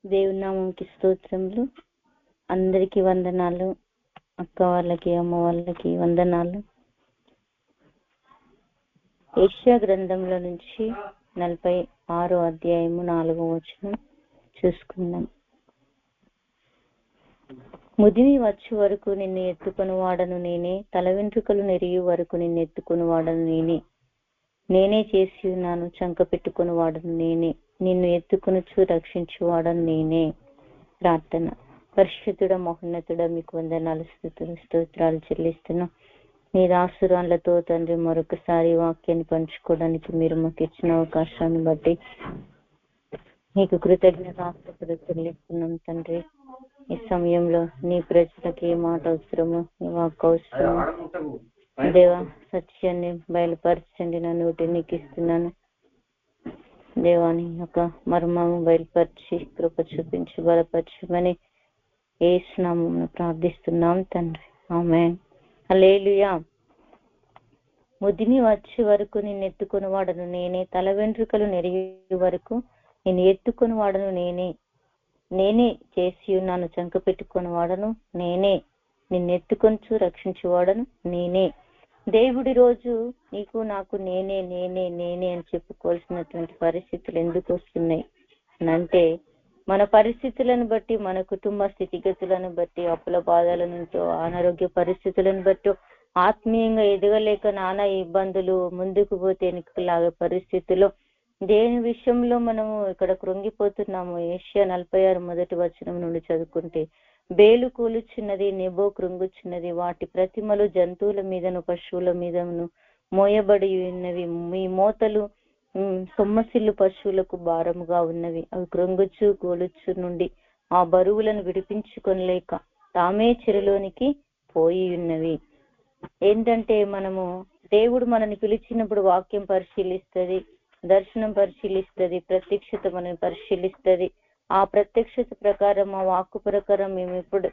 దేవుని నామంకి స్తోత్రములు. అందరికీ వందనాలు. అక్క వాళ్ళకి, అమ్మ వాళ్ళకి వందనాలు. యెషయా గ్రంథంలో నుంచి 46వ అధ్యాయము 4వ వచనం చూసుకుందాం. ముదిమి వచ్చు వరకు నిన్ను ఎత్తుకొని వాడను నేనే, తల వెంట్రుకలు నెరియు వరకు నిన్ను ఎత్తుకొని వాడను నేనే. నేనే చేసి ఉన్నాను, చంక పెట్టుకుని వాడను నేనే, నిన్ను ఎత్తుకొనుచు రక్షించు వాడను నేనే. ప్రార్థన. పరిశుద్ధుడ, మహోన్నతుడ, మీకు వందనాలు, స్తుతులు, స్తోత్రాలు చెల్లిస్తున్నా. మీ దాసురాళ్లతో తండ్రి మరొకసారి వాక్యాన్ని పంచుకోవడానికి మీరు మాకు ఇచ్చిన అవకాశాన్ని బట్టి మీకు కృతజ్ఞతాస్తుతులు చెల్లిస్తున్నాం తండ్రి. ఈ సమయంలో నీ ప్రజలకి ఏ మాట అవసరమో, నీ వాక్కు అవసరమో దేవా, సత్యాన్ని బయలుపరచండి. నా నోటి నీకు ఇస్తున్నాను దేవాని యొక్క మర్మము బయలుపరిచి కృప చూపించి బలపరచమని యేసు నామమున ప్రార్థిస్తున్నాం తండ్రి. ఆమేన్. హల్లెలూయా. ముదిమి వచ్చే వరకు నిన్ను ఎత్తుకొని వాడను నేనే, తల వెంట్రుకలు నెరిగే వరకు నేను ఎత్తుకొని వాడను నేనే. నేనే చేసి ఉన్నాను, చంక పెట్టుకొని వాడను నేనే, నిన్ను ఎత్తుకొంచు రక్షించు వాడను నేనే. దేవుడి రోజు నీకు నాకు నేనే నేనే నేనే అని చెప్పుకోవాల్సినటువంటి పరిస్థితులు ఎందుకు వస్తున్నాయి అంటే, మన పరిస్థితులను బట్టి, మన కుటుంబ స్థితిగతులను బట్టి, అప్పుల బాధల నుంచో, అనారోగ్య పరిస్థితులను బట్టి, ఆత్మీయంగా ఎదగలేక నానా ఇబ్బందులు, ముందుకు పోతే వెనుకలాగే పరిస్థితుల్లో దేని విషయంలో మనము ఇక్కడ కృంగిపోతున్నాము. యెషయా 46 మొదటి వచనం నుండి చదువుకుంటే, బేలు కూలుచున్నది, నెబో కృంగుచున్నది, వాటి ప్రతిమలు జంతువుల మీదను పశువుల మీదను మోయబడి ఉన్నవి. మీ మోతలు సొమ్మసిల్లు పశువులకు భారముగా ఉన్నవి. అవి కృంగుచు కూలుచు నుండి ఆ బరువులను విడిపించుకొనలేక తామే చెరులోనికి పోయి ఉన్నవి. ఏంటంటే, మనము దేవుడు మనని పిలిచినప్పుడు వాక్యం పరిశీలిస్తుంది, దర్శనం పరిశీలిస్తుంది, ప్రత్యక్షత మనం పరిశీలిస్తుంది. ఆ ప్రత్యక్షత ప్రకారం, ఆ వాక్కు ప్రకారం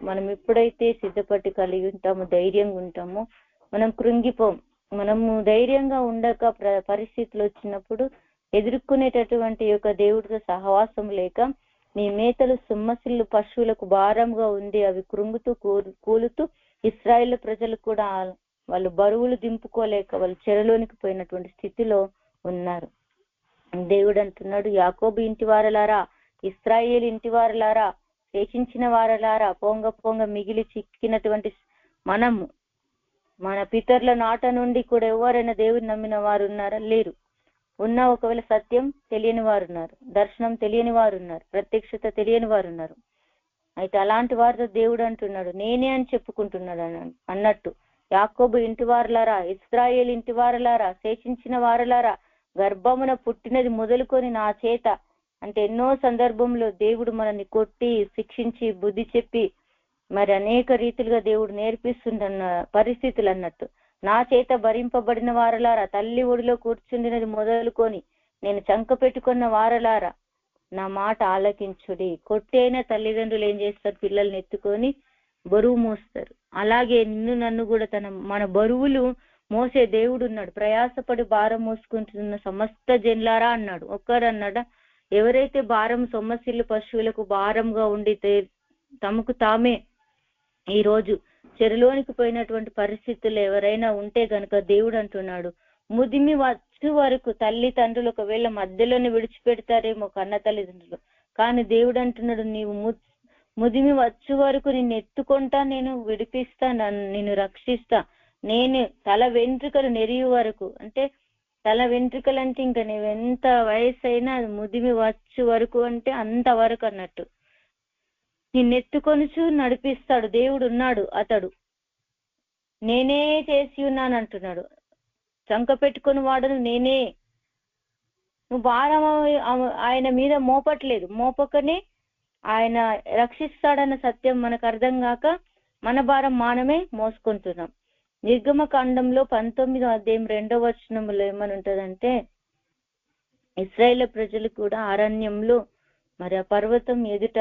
మనం ఎప్పుడైతే సిద్ధపట్టి కలిగి ఉంటామో, ధైర్యంగా ఉంటామో, మనం కృంగిపోం. మనము ధైర్యంగా ఉండక పరిస్థితులు వచ్చినప్పుడు ఎదుర్కొనేటటువంటి యొక్క దేవుడితో సహవాసం లేక నీ మేతలు సొమ్మసిల్లు పశువులకు భారంగా ఉంది, అవి కృంగుతూ కూలుతూ ఇశ్రాయేలు ప్రజలు కూడా వాళ్ళు బరువులు దింపుకోలేక వాళ్ళు చెరలోనికి పోయినటువంటి స్థితిలో ఉన్నారు. దేవుడు అంటున్నాడు, యాకోబు ఇంటి వారలారా, ఇశ్రాయేలు ఇంటి వారలారా, శేషించిన వారలారా, పొంగ పొంగ మిగిలి చిక్కినటువంటి మనము, మన పితరుల నాట నుండి కూడా ఎవరైనా దేవుని నమ్మిన వారు ఉన్నారా? లేరు. ఉన్న ఒకవేళ సత్యం తెలియని వారు ఉన్నారు, దర్శనం తెలియని వారు ఉన్నారు, ప్రత్యక్షత తెలియని వారు ఉన్నారు. అయితే అలాంటి వారితో దేవుడు అంటున్నాడు, నేనే అని చెప్పుకుంటున్నాడు అన్నట్టు. యాకోబు ఇంటి వారలారా, ఇశ్రాయేలు ఇంటి వారలారా, శేషించిన వారలారా, గర్భమున పుట్టినది మొదలుకొని నా చేత అంటే ఎన్నో సందర్భంలో దేవుడు మనల్ని కొట్టి, శిక్షించి, బుద్ధి చెప్పి, మరి అనేక రీతిలుగా దేవుడు నేర్పిస్తున్న పరిస్థితులు అన్నట్టు. నా చేత భరింపబడిన వారలారా, తల్లి ఒడిలో కూర్చుండినది మొదలుకొని నేను చంక పెట్టుకున్న వారలారా, నా మాట ఆలకించుడి. కొట్టైన తల్లిదండ్రులు ఏం చేస్తారు? పిల్లల్ని ఎత్తుకొని బరువు మోస్తారు. అలాగే నిన్ను నన్ను కూడా మన బరువులు మోసే దేవుడు ఉన్నాడు. ప్రయాసపడి భారం మోసుకుంటున్న సమస్త జనులారా అన్నాడు. ఒక్కరు అన్నాడా? ఎవరైతే భారం సొమ్మసిల్లు పశువులకు భారంగా ఉండి తమకు తామే ఈ రోజు చెరులోనికి పోయినటువంటి పరిస్థితులు ఎవరైనా ఉంటే గనుక దేవుడు అంటున్నాడు, ముదిమి వచ్చు వరకు తల్లిదండ్రులు ఒకవేళ మధ్యలోనే విడిచిపెడతారేమో, కన్న తల్లిదండ్రులు, కానీ దేవుడు అంటున్నాడు, నీవు ముదిమి వచ్చు వరకు నిన్ను ఎత్తుకుంటా, నేను విడిపిస్తా, నిన్ను రక్షిస్తా. నేను తల వెంట్రుకలు నెరియు వరకు, అంటే తల వెంట్రుకలు అంటే ఇంకా నువ్వెంత వయసు అయినా ముదిమి వచ్చు వరకు అంటే అంతవరకు అన్నట్టు. నిన్నెత్తుకొనుచు నడిపిస్తాడు. దేవుడు ఉన్నాడు. అతడు నేనే చేసి ఉన్నాను అంటున్నాడు. చంక పెట్టుకుని వాడను నేనే. నువ్వు భారం ఆయన మీద మోపట్లేదు, మోపకనే ఆయన రక్షిస్తాడన్న సత్యం మనకు అర్థం కాక మన భారం మానమే మోసుకుంటున్నాం. నిర్గమకాండంలో 19వ అధ్యాయం 2వ వచనంలో ఏమని ఉంటదంటే, ఇశ్రాయేలు ప్రజలు కూడా అరణ్యంలో మరి ఆ పర్వతం ఎదుట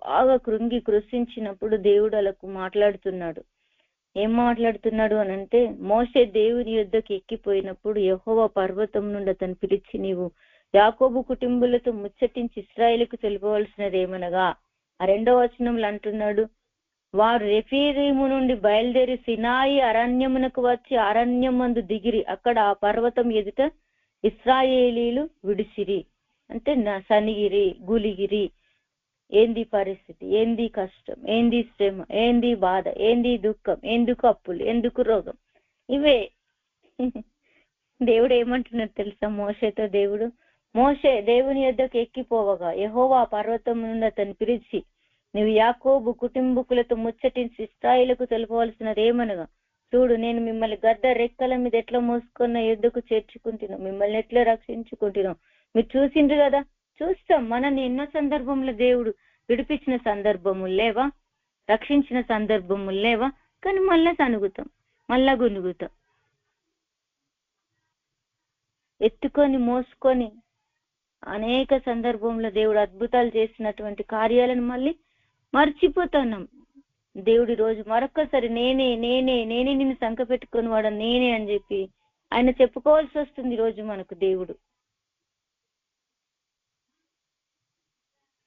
బాగా కృషించినప్పుడు దేవుడు వాళ్ళకు మాట్లాడుతున్నాడు. ఏం మాట్లాడుతున్నాడు అనంటే, మోషే దేవుని యుద్ధకి ఎక్కిపోయినప్పుడు యెహోవా పర్వతం నుండి అతను పిలిచి, నీవు యాకోబు కుటుంబులతో ముచ్చటించి ఇశ్రాయేలుకు తెలుపవలసినది ఏమనగా, ఆ 2వ వచనంలో అంటున్నాడు, వారు రెఫీరీము నుండి బయలుదేరి సినాయి అరణ్యమునకు వచ్చి అరణ్యమందు దిగిరి, అక్కడ ఆ పర్వతం ఎదుట ఇశ్రాయేలీలు విడిసిరి. అంటే సనిగిరి, గులిగిరి. ఏంది పరిస్థితి, ఏంది కష్టం, ఏంది శ్రమ, ఏంది బాధ, ఏంది దుఃఖం, ఎందుకు అప్పులు, ఎందుకు రోగం, ఇవే. దేవుడు ఏమంటున్నాడు తెలుసా మోషేతో? మోషే దేవుని యొద్దకు ఎక్కిపోవగా యెహోవా పర్వతం నుండి అతన్ని పిలిచి, నువ్వు యాకోబు కుటుంబకులతో ముచ్చటించి ఇశ్రాయేలుకు తెలుపవలసినది ఏమనగా, చూడు, నేను మిమ్మల్ని గద్ద రెక్కల మీద ఎట్లా మోసుకున్న యుద్ధకు చేర్చుకుంటున్నాం, మిమ్మల్ని ఎట్లా రక్షించుకుంటున్నాం. మీరు చూసిండ్రు కదా, చూస్తాం. మనని ఎన్నో సందర్భంలో దేవుడు విడిపించిన సందర్భములు లేవా, రక్షించిన సందర్భములు లేవా? కానీ మళ్ళా సనుగుతాం, మళ్ళా గునుగుతాం. ఎత్తుకొని మోసుకొని అనేక సందర్భంలో దేవుడు అద్భుతాలు చేసినటువంటి కార్యాలను మళ్ళీ మర్చిపోతున్నాం. దేవుడి రోజు మరొక్కసారి నేనే నేనే నేనే నిన్ను సంక పెట్టుకుని వాడు నేనే అని చెప్పి ఆయన చెప్పుకోవాల్సి వస్తుంది రోజు మనకు. దేవుడు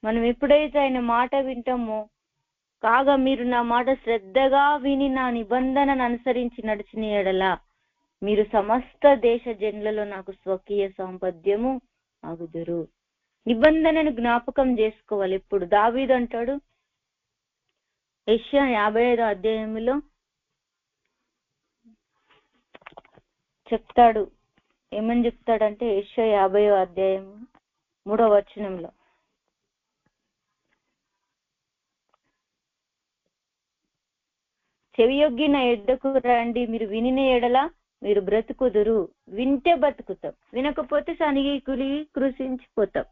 మనం ఎప్పుడైతే ఆయన మాట వింటామో, కాగా మీరు నా మాట శ్రద్ధగా విని నా నిబంధనను అనుసరించి నడిచిన ఎడలా మీరు సమస్త దేశ జనులలో నాకు స్వకీయ సాంపద్యము ఆగుదురు. నిబంధనను జ్ఞాపకం చేసుకోవాలి. ఎప్పుడు దావీదు అంటాడు యెషయా 55వ అధ్యాయంలో చెప్తాడు, ఏమని చెప్తాడంటే యెషయా 50వ అధ్యాయం 3వ వచనంలో, చెవియొగ్గి నా యొద్దకు రండి, మీరు వినిన ఎడల మీరు బ్రతుకుదురు. వింటే బతుకుతాం, వినకపోతే సనిగి కులిగి కృషించిపోతాం.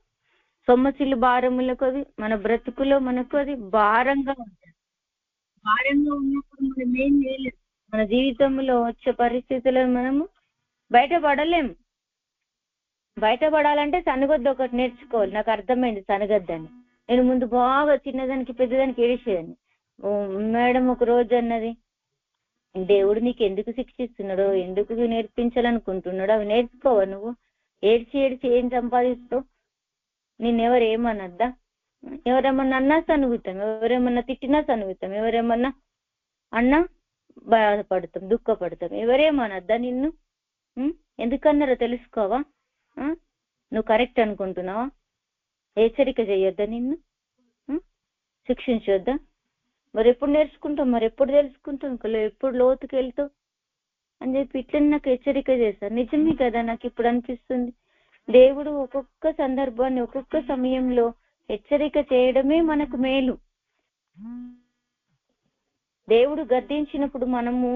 సొమ్మసిల్లు భారములకు అది మన బ్రతుకులో మనకు అది భారంగా ఉంటుంది. భారంగా ఉన్నప్పుడు మనం ఏం చేయలేము. మన జీవితంలో వచ్చే పరిస్థితులను మనము బయటపడలేము. బయటపడాలంటే సనగొద్దు ఒకటి నేర్చుకోవాలి. నాకు అర్థమైంది సనగద్దని. నేను ముందు బాగా చిన్నదానికి పెద్దదానికి ఏడిచేదాన్ని. మేడం ఒక రోజు అన్నది, దేవుడు నీకు ఎందుకు శిక్షిస్తున్నాడో, ఎందుకు నేర్పించాలనుకుంటున్నాడో అవి నేర్చుకోవా నువ్వు? ఏడ్చి ఏడ్చి ఏం సంపాదిస్తావు? నిన్నెవరు ఏమనద్దా? ఎవరేమన్నా అన్నా సనుగుతాం, ఎవరేమన్నా తిట్టినా సనుగుతాం, ఎవరేమన్నా అన్నా బాధపడతాం, దుఃఖపడతాం. ఎవరేమనద్దా నిన్ను? ఎందుకన్నారో తెలుసుకోవా? నువ్వు కరెక్ట్ అనుకుంటున్నావా? హెచ్చరిక చేయొద్దా నిన్ను? శిక్షించొద్దా? మరి ఎప్పుడు నేర్చుకుంటాం, మరి ఎప్పుడు తెలుసుకుంటాం, ఎప్పుడు లోతుకి వెళ్తావు అని చెప్పి ఇట్లా నాకు హెచ్చరిక చేశారు. నిజమే కదా, నాకు ఇప్పుడు అనిపిస్తుంది దేవుడు ఒక్కొక్క సందర్భాన్ని ఒక్కొక్క సమయంలో హెచ్చరిక చేయడమే మనకు మేలు. దేవుడు గద్దించినప్పుడు మనము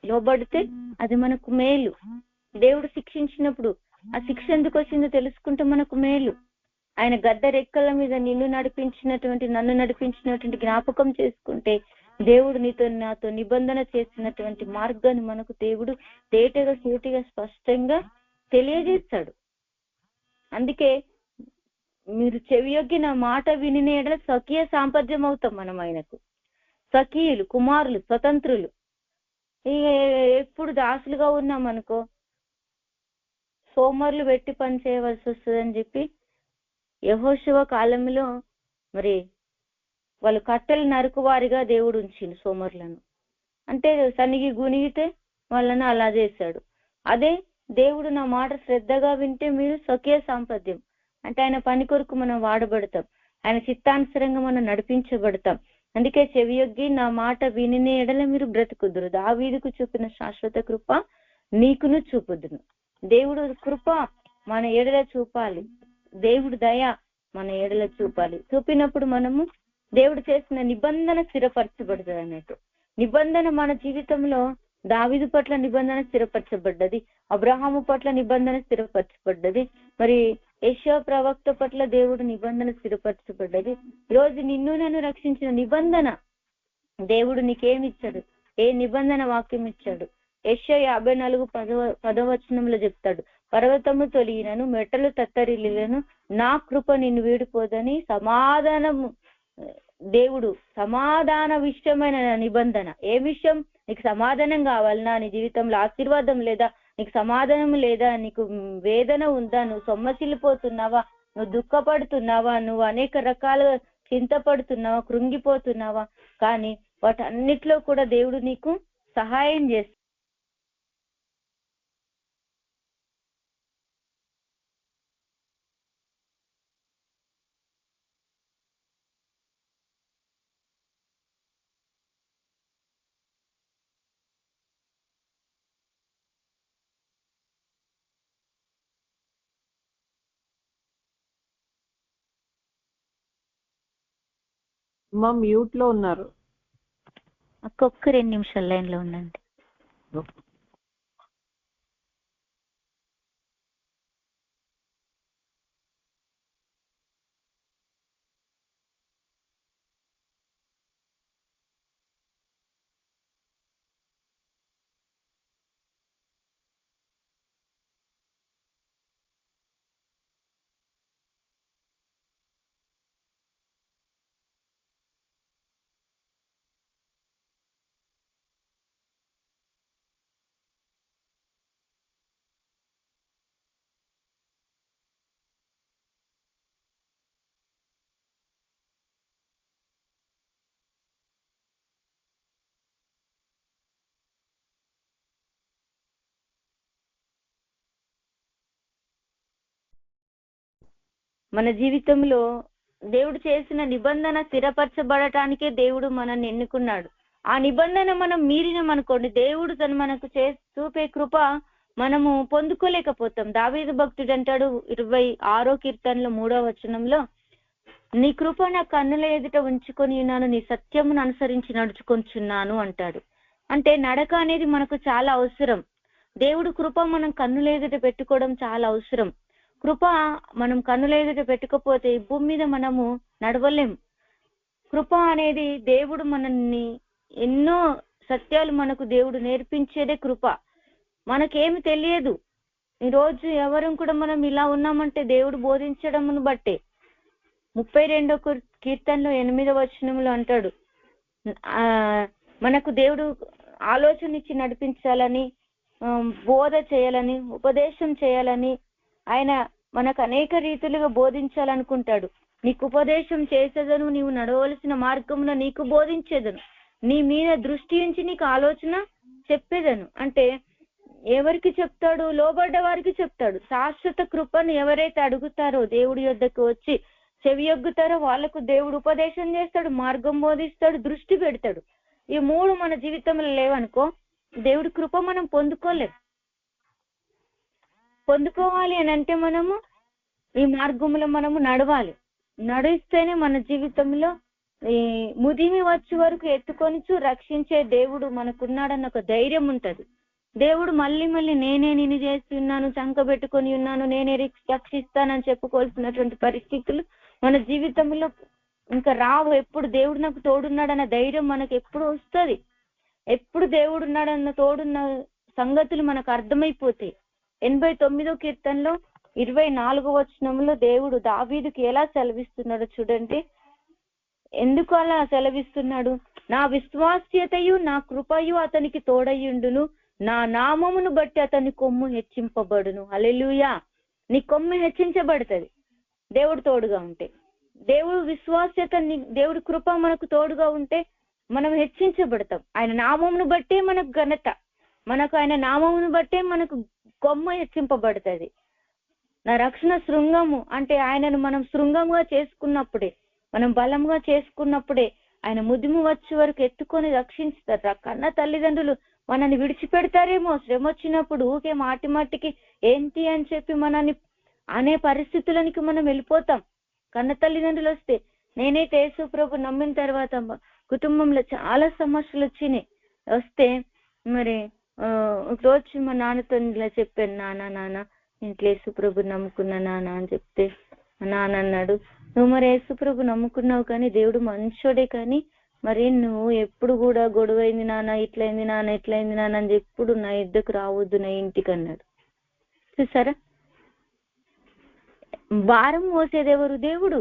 లోబడితే అది మనకు మేలు. దేవుడు శిక్షించినప్పుడు ఆ శిక్ష ఎందుకు వచ్చిందో తెలుసుకుంటే మనకు మేలు. ఆయన గద్ద రెక్కల మీద నన్ను నడిపించినటువంటి జ్ఞాపకం చేసుకుంటే దేవుడు నాతో నిబంధన చేసినటువంటి మార్గాన్ని మనకు దేవుడు తేటగా సూటిగా స్పష్టంగా తెలియజేస్తాడు. అందుకే మీరు చెవియొగ్గి నా మాట విని ఎడల స్వకీయ సాంపద్యం అవుతాం. మనం ఆయనకు స్వకీయులు, కుమారులు, స్వతంత్రులు. ఎప్పుడు దాసులుగా ఉన్నాం అనుకో, సోమరులు పెట్టి పని చేయవలసి వస్తుందని చెప్పి యెహోషువ కాలంలో మరి వాళ్ళు కట్టెలు నరుకువారిగా దేవుడు ఉంచిండు సోమరులను. అంటే సనిగి గునిగితే వాళ్ళని అలా చేశాడు. అదే దేవుడు నా మాట శ్రద్ధగా వింటే మీరు స్వకీయ సాంపద్యం, అంటే ఆయన పని కొరకు మనం వాడబడతాం, ఆయన చిత్తానుసరంగా మనం నడిపించబడతాం. అందుకే చెవియొగ్గి నా మాట విని ఎడల మీరు బ్రతుకుదురు. దావీదుకు చూపిన శాశ్వత కృప నీకును చూపుదును. దేవుడు కృప మన ఎడల చూపాలి, దేవుడు దయ మన ఎడల చూపాలి. చూపినప్పుడు మనము దేవుడు చేసిన నిబంధన స్థిరపరచబడుతుంది అన్నట్టు. నిబంధన మన జీవితంలో దావీదు పట్ల నిబంధన స్థిరపరచబడ్డది, అబ్రహాము పట్ల నిబంధన స్థిరపరచబడ్డది, మరి యెషయా ప్రవక్త పట్ల దేవుడు నిబంధన స్థిరపరచబడ్డది. ఈరోజు నిన్ను నన్ను రక్షించిన నిబంధన దేవుడు నీకేమిచ్చాడు? ఏ నిబంధన వాక్యం ఇచ్చాడు? యెషయా 54:10 వచనంలో చెప్తాడు, పర్వతము తొలిగినను మెట్టలు తత్తరిల్లినను నా కృప నిన్ను వీడిపోదని సమాధానము. దేవుడు సమాధాన విషయమైన నిబంధన. ఏ విషయం? నీకు సమాధానం కావాలన్నా, నీ జీవితంలో ఆశీర్వాదం లేదా, నీకు సమాధానం లేదా, నీకు వేదన ఉందా, నువ్వు సొమ్మసిల్లిపోతున్నావా, నువ్వు దుఃఖపడుతున్నావా, నువ్వు అనేక రకాలుగా చింతపడుతున్నావా, కృంగిపోతున్నావా, కానీ వాటన్నిటిలో కూడా దేవుడు నీకు సహాయం చేస్తాడు. మా మ్యూట్ లో ఉన్నారు. ఒక్క 2 నిమిషాలు లైన్ లో ఉండండి. మన జీవితంలో దేవుడు చేసిన నిబంధన స్థిరపరచబడటానికే దేవుడు మనల్ని ఎన్నుకున్నాడు. ఆ నిబంధన మనం మీరినమనుకోండి, దేవుడు తను మనకు చూపే కృప మనము పొందుకోలేకపోతాం. దావీదు భక్తుడు అంటాడు 26వ కీర్తనలో 3వ వచనంలో, నీ కృప నా కన్నుల ఎదుట ఉంచుకొని ఉన్నాను, నీ సత్యమును అనుసరించి నడుచుకొంచున్నాను అంటాడు. అంటే నడక అనేది మనకు చాలా అవసరం. దేవుడు కృప మనం కన్నుల ఎదుట పెట్టుకోవడం చాలా అవసరం. కృప మనం కన్నుల ఎదుట పెట్టుకోపోతే ఈ భూమి మీద మనము నడవలేం. కృప అనేది దేవుడు మనల్ని ఎన్నో సత్యాలు మనకు దేవుడు నేర్పించేదే కృప. మనకేమి తెలియదు. ఈరోజు ఎవరు కూడా మనం ఇలా ఉన్నామంటే దేవుడు బోధించడమును బట్టే. 32వ కీర్తనలో 8వ వచనంలో అంటాడు, మనకు దేవుడు ఆలోచన ఇచ్చి నడిపించాలని, బోధ చేయాలని, ఉపదేశం చేయాలని, ఆయన మనకు అనేక రీతులుగా బోధించాలనుకుంటాడు. నీకు ఉపదేశం చేసేదను, నీవు నడవలసిన మార్గంలో నీకు బోధించేదను, నీ మీద దృష్టి ఉంచి నీకు ఆలోచన చెప్పేదను. అంటే ఎవరికి చెప్తాడు? లోబడ్డ వారికి చెప్తాడు. శాశ్వత కృపను ఎవరైతే అడుగుతారో, దేవుడి యొద్దకు వచ్చి చెవియొగ్గుతారో వాళ్ళకు దేవుడు ఉపదేశం చేస్తాడు, మార్గం బోధిస్తాడు, దృష్టి పెడతాడు. ఈ 3 మన జీవితంలో లేవనుకో, దేవుడి కృప మనం పొందుకోలేం. పొందుకోవాలి అని అంటే మనము ఈ మార్గంలో మనము నడవాలి. నడిస్తేనే మన జీవితంలో ఈ ముదిమి వచ్చే వరకు ఎత్తుకొని రక్షించే దేవుడు మనకున్నాడన్న ఒక ధైర్యం ఉంటది. దేవుడు మళ్ళీ మళ్ళీ నేనే నిన్ను చేసి ఉన్నాను, చంక పెట్టుకొని ఉన్నాను, నేనే రక్షిస్తానని చెప్పుకోవాల్సినటువంటి పరిస్థితులు మన జీవితంలో ఇంకా రావు. ఎప్పుడు దేవుడు నాకు తోడున్నాడన్న ధైర్యం మనకు ఎప్పుడు వస్తుంది. ఎప్పుడు దేవుడు ఉన్నాడన్న తోడున్న సంగతులు మనకు అర్థమైపోతాయి. 89వ కీర్తనలో 24వ వచనంలో దేవుడు దావీదుకి ఎలా సెలవిస్తున్నాడో చూడండి. ఎందుకు అలా సెలవిస్తున్నాడు? నా విశ్వాస్యతయు నా కృపయు అతనికి తోడయుండును, నా నామమును బట్టి అతని కొమ్ము హెచ్చింపబడును. హల్లెలూయా. నీ కొమ్ము హెచ్చించబడుతుంది దేవుడు తోడుగా ఉంటే. దేవుడు విశ్వాస్యత, దేవుడి కృప మనకు తోడుగా ఉంటే మనం హెచ్చించబడతాం. ఆయన నామమును బట్టే మనకు ఘనత, మనకు ఆయన నామమును బట్టే మనకు కొమ్మ హెచ్చింపబడుతుంది. నా రక్షణ శృంగము అంటే ఆయనను మనం శృంగంగా చేసుకున్నప్పుడే, మనం బలంగా చేసుకున్నప్పుడే ఆయన ముదిము వచ్చే వరకు ఎత్తుకొని రక్షించుతారు. కన్న తల్లిదండ్రులు మనల్ని విడిచిపెడతారేమో శ్రమ వచ్చినప్పుడు, ఊకే మాటి మాటికి ఏంటి అని చెప్పి మనల్ని అనే పరిస్థితులకి మనం వెళ్ళిపోతాం. కన్న తల్లిదండ్రులు వస్తే, నేనైతే యేసు ప్రభు నమ్మిన తర్వాత కుటుంబంలో చాలా సమస్యలు వచ్చినాయి. వస్తే మరి రోజు మా నాన్నతో ఇలా చెప్పాను, నాన్న ఇంట్లో యేసు ప్రభు నమ్ముకున్నా నాన్న అని చెప్తే నాన్న అన్నాడు, నువ్వు మరి యేసు ప్రభు నమ్ముకున్నావు కానీ దేవుడు మంచోడే, కానీ మరి నువ్వు ఎప్పుడు కూడా గొడవైంది నాన్న, ఇట్లయింది నాన్న, ఇట్లయింది నాన్న అని ఎప్పుడు నా ఇద్దరికి రావద్దు నా ఇంటికి అన్నాడు. చూసారా, భారం మోసేది ఎవరు? దేవుడు.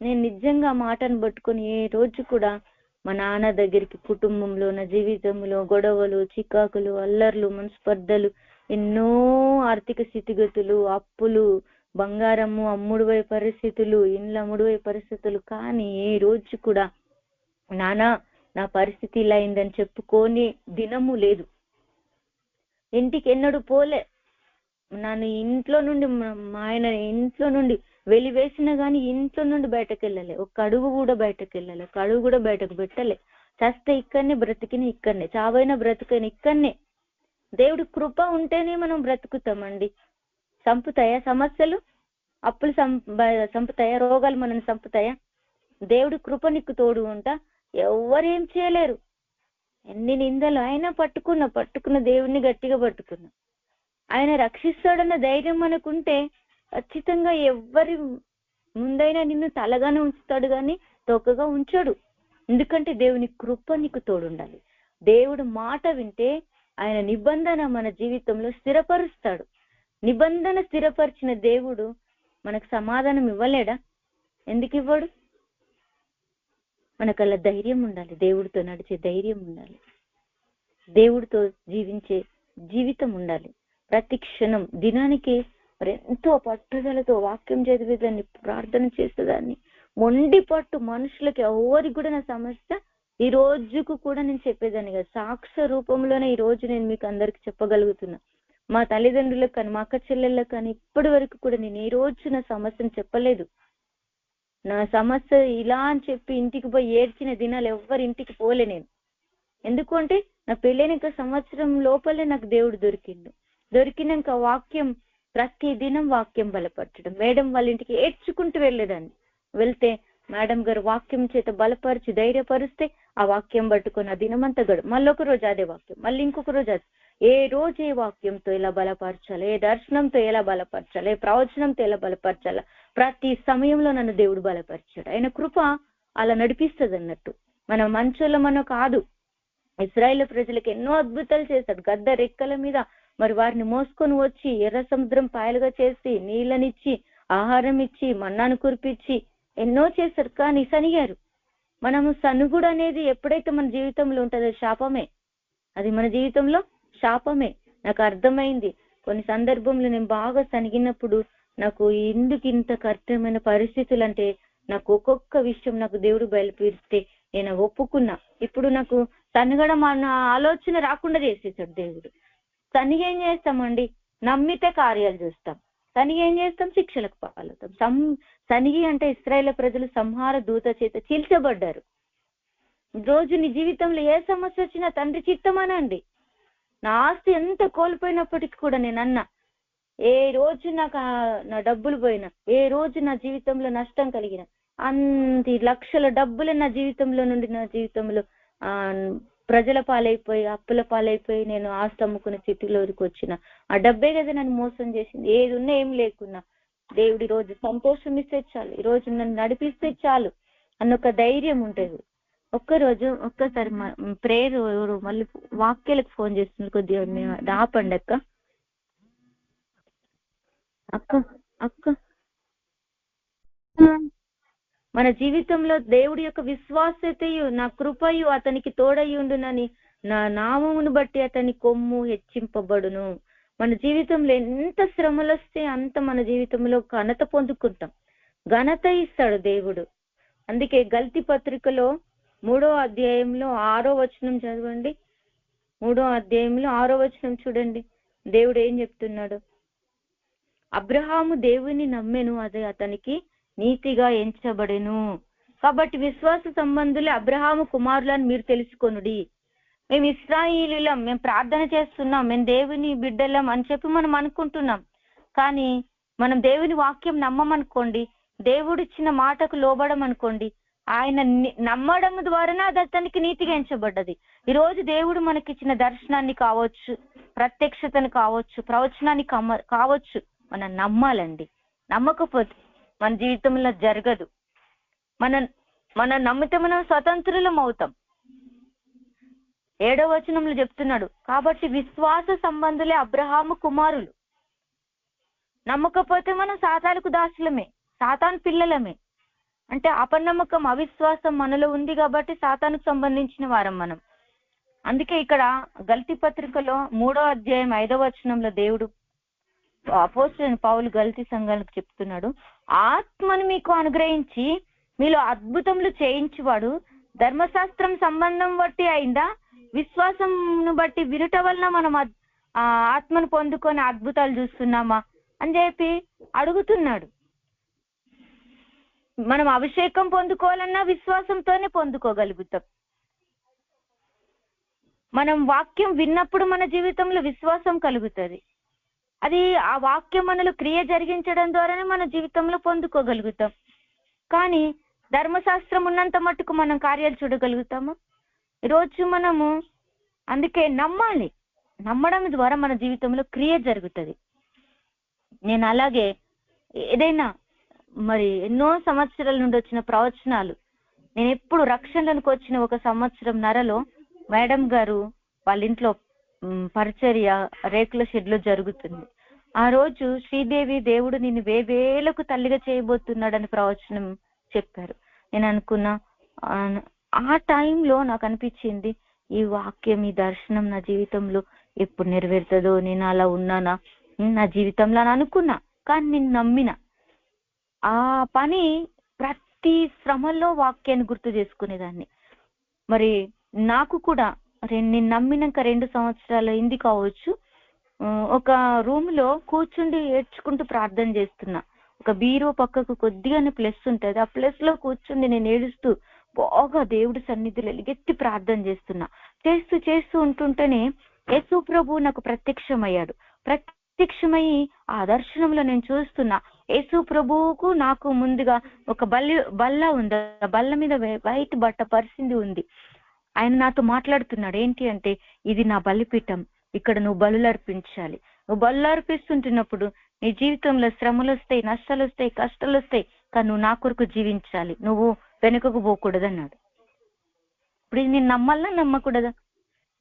నేను నిజంగా మాటను పట్టుకొని ఏ రోజు కూడా మా నాన్న దగ్గరికి కుటుంబంలో, నా జీవితంలో గొడవలు, చికాకులు, అల్లర్లు, మనస్పర్ధలు ఎన్నో ఆర్థిక స్థితిగతులు, అప్పులు, బంగారము అమ్ముడుపోయే పరిస్థితులు, ఇండ్లు అమ్ముడుపోయే పరిస్థితులు. కానీ ఏ రోజు కూడా నానా నా పరిస్థితి ఇలా అయిందని చెప్పుకొని దినము లేదు. ఇంటికి ఎన్నడూ పోలే. నన్ను ఇంట్లో నుండి మా ఆయన ఇంట్లో నుండి వెలివేసినా గానీ ఇంట్లో నుండి బయటకు వెళ్ళలే. ఒక అడుగు కూడా బయటకు వెళ్ళలే, ఒక అడుగు కూడా బయటకు పెట్టలే. చస్తే ఇక్కడనే, బ్రతికిన ఇక్కడనే, చావైనా బ్రతికైనా ఇక్కడనే. దేవుడి కృప ఉంటేనే మనం బ్రతుకుతామండి. చంపుతాయా సమస్యలు? అప్పులు చంపుతాయా? రోగాలు మనల్ని చంపుతాయా? దేవుడి కృప నీకు తోడు ఉంటా ఎవరేం చేయలేరు. ఎన్ని నిందలు అయినా పట్టుకున్న దేవుడిని గట్టిగా పట్టుకున్నా. ఆయన రక్షిస్తాడన్న ధైర్యం మనకుంటే ఖచ్చితంగా ఎవరి ముందైనా నిన్ను తలగానే ఉంచుతాడు కానీ తోకగా ఉంచాడు. ఎందుకంటే దేవుని కృప నీకు తోడుండాలి. దేవుడు మాట వింటే ఆయన నిబంధన మన జీవితంలో స్థిరపరుస్తాడు. నిబంధన స్థిరపరిచిన దేవుడు మనకు సమాధానం ఇవ్వలేడా? ఎందుకు ఇవ్వడు? మనకు అలా ధైర్యం ఉండాలి, దేవుడితో నడిచే ధైర్యం ఉండాలి, దేవుడితో జీవించే జీవితం ఉండాలి. ప్రతి క్షణం దినానికి మరి ఎంతో పట్టుదలతో వాక్యం చదివేదాన్ని, ప్రార్థన చేసేదాన్ని, మొండి పట్టు. మనుషులకి ఎవరికి కూడా నా సమస్య ఈ రోజుకు కూడా నేను చెప్పేదాన్ని కదా, సాక్ష్య రూపంలోనే ఈ రోజు నేను మీకు అందరికి చెప్పగలుగుతున్నా. మా తల్లిదండ్రులకు కానీ మా అక్క చెల్లెళ్ళకి కానీ ఇప్పటి వరకు కూడా నేను ఈ రోజు నా సమస్యను చెప్పలేదు. నా సమస్య ఇలా అని చెప్పి ఇంటికి పోయి ఏడ్చిన దినాలు ఎవ్వరి ఇంటికి పోలే నేను. ఎందుకంటే నా పెళ్ళైన సంవత్సరం లోపలే నాకు దేవుడు దొరికినాక వాక్యం, ప్రతి దినం వాక్యం బలపరచడం. మేడం వాళ్ళ ఇంటికి ఏడ్చుకుంటూ వెళ్ళేదాన్ని. వెళ్తే మేడం గారు వాక్యం చేత బలపరిచి ధైర్యపరిస్తే ఆ వాక్యం పట్టుకొని ఆ దినమంతా మళ్ళీ ఒక రోజు అదే వాక్యం, మళ్ళీ ఇంకొక రోజు అది. ఏ రోజు ఏ వాక్యంతో ఎలా బలపరచాలి, ఏ దర్శనంతో ఎలా బలపరచాలి, ఏ ప్రవచనంతో ఎలా బలపరచాలా, ప్రతి సమయంలో నన్ను దేవుడు బలపరిచాడు. ఆయన కృప అలా నడిపిస్తుంది అన్నట్టు. మన మంచోళ్ళమనో కాదు. ఇశ్రాయేలు ప్రజలకు ఎన్నో అద్భుతాలు చేశాడు. గద్ద రెక్కల మీద మరి వారిని మోసుకొని వచ్చి ఎర్ర సముద్రం పాయలుగా చేసి, నీళ్ళనిచ్చి, ఆహారం ఇచ్చి, మన్నాను కురిపించి ఎన్నో చేశారు. కానీ సనిగారు. మనము సనుగుడు అనేది ఎప్పుడైతే మన జీవితంలో ఉంటుందో శాపమే. అది మన జీవితంలో శాపమే. నాకు అర్థమైంది. కొన్ని సందర్భంలో నేను బాగా సనిగినప్పుడు నాకు ఎందుకు ఇంత కష్టమైన పరిస్థితులు అంటే నాకు ఒక్కొక్క విషయం నాకు దేవుడు బయలుపరిస్తే నేను ఒప్పుకున్నా. ఇప్పుడు నాకు సనగడం అన్న ఆలోచన రాకుండా చేసేసాడు దేవుడు. సనిగి ఏం చేస్తామండి? నమ్మితే కార్యాలు చూస్తాం. సనిగి ఏం చేస్తాం? శిక్షలకు పాలవుతాం. సనిగి అంటే ఇశ్రాయేలు ప్రజలు సంహార దూత చేత చీల్చబడ్డారు. రోజు నీ జీవితంలో ఏ సమస్య వచ్చినా తండ్రి చిత్తమనండి. నా ఆస్తి ఎంత కోల్పోయినప్పటికీ కూడా నేను అన్నా, ఏ రోజు నాకు నా డబ్బులు పోయినా, ఏ రోజు నా జీవితంలో నష్టం కలిగిన, అంత లక్షల డబ్బులు నా జీవితంలో నుండి నా జీవితంలో ప్రజల పాలైపోయి, అప్పుల పాలైపోయి నేను ఆస్తి అమ్ముకునే స్థితిలోకి వచ్చిన. ఆ డబ్బే కదా నన్ను మోసం చేసింది. ఏది ఉన్నా ఏం లేకున్నా దేవుడి రోజు సంతోషం ఇస్తే చాలు, ఈ రోజు నన్ను నడిపిస్తే చాలు అన్నొక ధైర్యం ఉంటుంది. ఒక్కసారి ప్రేయర్ మళ్ళీ వాక్యాలకు ఫోన్ చేస్తుంది, కొద్దిగా ఆపండి అక్క. అక్క అక్క మన జీవితంలో దేవుడి యొక్క విశ్వాసతయు నా కృపయు అతనికి తోడయ్యుండునని నా నామమును బట్టి అతని కొమ్ము హెచ్చింపబడును. మన జీవితంలో ఎంత శ్రమలు వస్తే అంత మన జీవితంలో ఘనత పొందుకుంటాం, ఘనత ఇస్తాడు దేవుడు. అందుకే గల్తీ పత్రికలో 3వ అధ్యాయంలో 6వ వచనం చదవండి. 3వ అధ్యాయంలో 6వ వచనం చూడండి. దేవుడు ఏం చెప్తున్నాడు? అబ్రహాము దేవుని నమ్మెను, అది అతనికి నీతిగా ఎంచబడెను. కాబట్టి విశ్వాస సంబంధులే అబ్రహాము కుమారులని మీరు తెలుసుకొనుడి. మేము ఇశ్రాయేలీలం, మేము ప్రార్థన చేస్తున్నాం, మేము దేవుని బిడ్డలం అని చెప్పి మనం అనుకుంటున్నాం. కానీ మనం దేవుని వాక్యం నమ్మమనుకోండి, దేవుడిచ్చిన మాటకు లోబడం అనుకోండి, ఆయన నమ్మడం ద్వారానే అది అతనికి నీతిగా ఎంచబడ్డది. ఈ రోజు దేవుడు మనకిచ్చిన దర్శనాన్ని కావచ్చు, ప్రత్యక్షతను కావచ్చు, ప్రవచనాన్ని కావచ్చు, మనం నమ్మాలండి. నమ్మకపోతే మన జీవితంలో జరగదు. మనం నమ్మితే మనం స్వతంత్రులం అవుతాం. 7వ వచనంలో చెప్తున్నాడు, కాబట్టి విశ్వాస సంబంధులే అబ్రహాము కుమారులు. నమ్మకపోతే మనం సాతానుకు దాసులమే, సాతాను పిల్లలమే. అంటే అపనమ్మకం, అవిశ్వాసం మనలో ఉంది కాబట్టి సాతానుకు సంబంధించిన వారం మనం. అందుకే ఇక్కడ గల్తీ పత్రికలో 3వ అధ్యాయం 5వ వచనంలో దేవుడు అపోస్తలుడైన పౌలు గల్తీ సంఘాలకు చెప్తున్నాడు, ఆత్మను మీకు అనుగ్రహించి మీలో అద్భుతములు చేయించువాడు ధర్మశాస్త్రం సంబంధం బట్టి అయిందా, విశ్వాసంను బట్టి వినుట వలన మనం ఆత్మను పొందుకొని అద్భుతాలు చూస్తున్నామా అని చెప్పి అడుగుతున్నాడు. మనం అభిషేకం పొందుకోవాలన్నా విశ్వాసంతోనే పొందుకోగలుగుతాం. మనం వాక్యం విన్నప్పుడు మన జీవితంలో విశ్వాసం కలుగుతుంది. అది ఆ వాక్యం మనలో క్రియ జరిగించడం ద్వారానే మన జీవితంలో పొందుకోగలుగుతాం. కానీ ధర్మశాస్త్రం ఉన్నంత మట్టుకు మనం కార్యాలు చూడగలుగుతామా? ఈరోజు మనము అందుకే నమ్మాలి. నమ్మడం ద్వారా మన జీవితంలో క్రియ జరుగుతుంది. నేను అలాగే ఏదైనా మరి ఎన్నో సంవత్సరాల నుండి వచ్చిన ప్రవచనాలు, నేను ఎప్పుడు రక్షణలకు వచ్చిన 1 సంవత్సరంన్నరలో మేడం గారు వాళ్ళ ఇంట్లో పరిచర్య రేకుల షెడ్ లో జరుగుతుంది. ఆ రోజు శ్రీదేవి దేవుడు నిన్ను వేవేలకు తల్లిగా చేయబోతున్నాడని ప్రవచనం చెప్పారు. నేను అనుకున్నా, ఆ టైంలో నాకు అనిపించింది, ఈ వాక్యం ఈ దర్శనం నా జీవితంలో ఎప్పుడు నెరవేరుతుందో, నేను అలా ఉన్నానా నా జీవితంలో అని అనుకున్నా. కానీ నేను నమ్మిన ఆ పని ప్రతి శ్రమలో వాక్యాన్ని గుర్తు చేసుకునేదాన్ని. మరి నాకు కూడా నేను నమ్మినాక 2 సంవత్సరాలు అయింది కావచ్చు, ఒక రూమ్ లో కూర్చుండి ఏడ్చుకుంటూ ప్రార్థన చేస్తున్నా. ఒక బీరో పక్కకు కొద్దిగానే ప్లస్ ఉంటది, ఆ ప్లస్ లో కూర్చుండి నేను ఏడుస్తూ బాగా దేవుడి సన్నిధిలో ఎలుగెత్తి ప్రార్థన చేస్తూ ఉంటుంటేనే యేసు ప్రభు నాకు ప్రత్యక్షమయ్యాడు. ప్రత్యక్షమయ్యి ఆ దర్శనంలో నేను చూస్తున్నా, యేసు ప్రభువుకు నాకు ముందుగా ఒక బల్ల ఉంది, ఆ బల్ల మీద వైట్ బట్ట పరిచింది ఉంది. ఆయన నాతో మాట్లాడుతున్నాడు. ఏంటి అంటే, ఇది నా బలిపీఠం, ఇక్కడ నువ్వు బలులు అర్పించాలి. నువ్వు బలులు అర్పిస్తుంటున్నప్పుడు నీ జీవితంలో శ్రమలు వస్తాయి, నష్టాలు వస్తాయి, కష్టాలు వస్తాయి, కానీ నువ్వు నా కొరకు జీవించాలి, నువ్వు వెనుకకు పోకూడదు అన్నాడు. ఇప్పుడు ఇది నేను నమ్మాలా నమ్మకూడదా?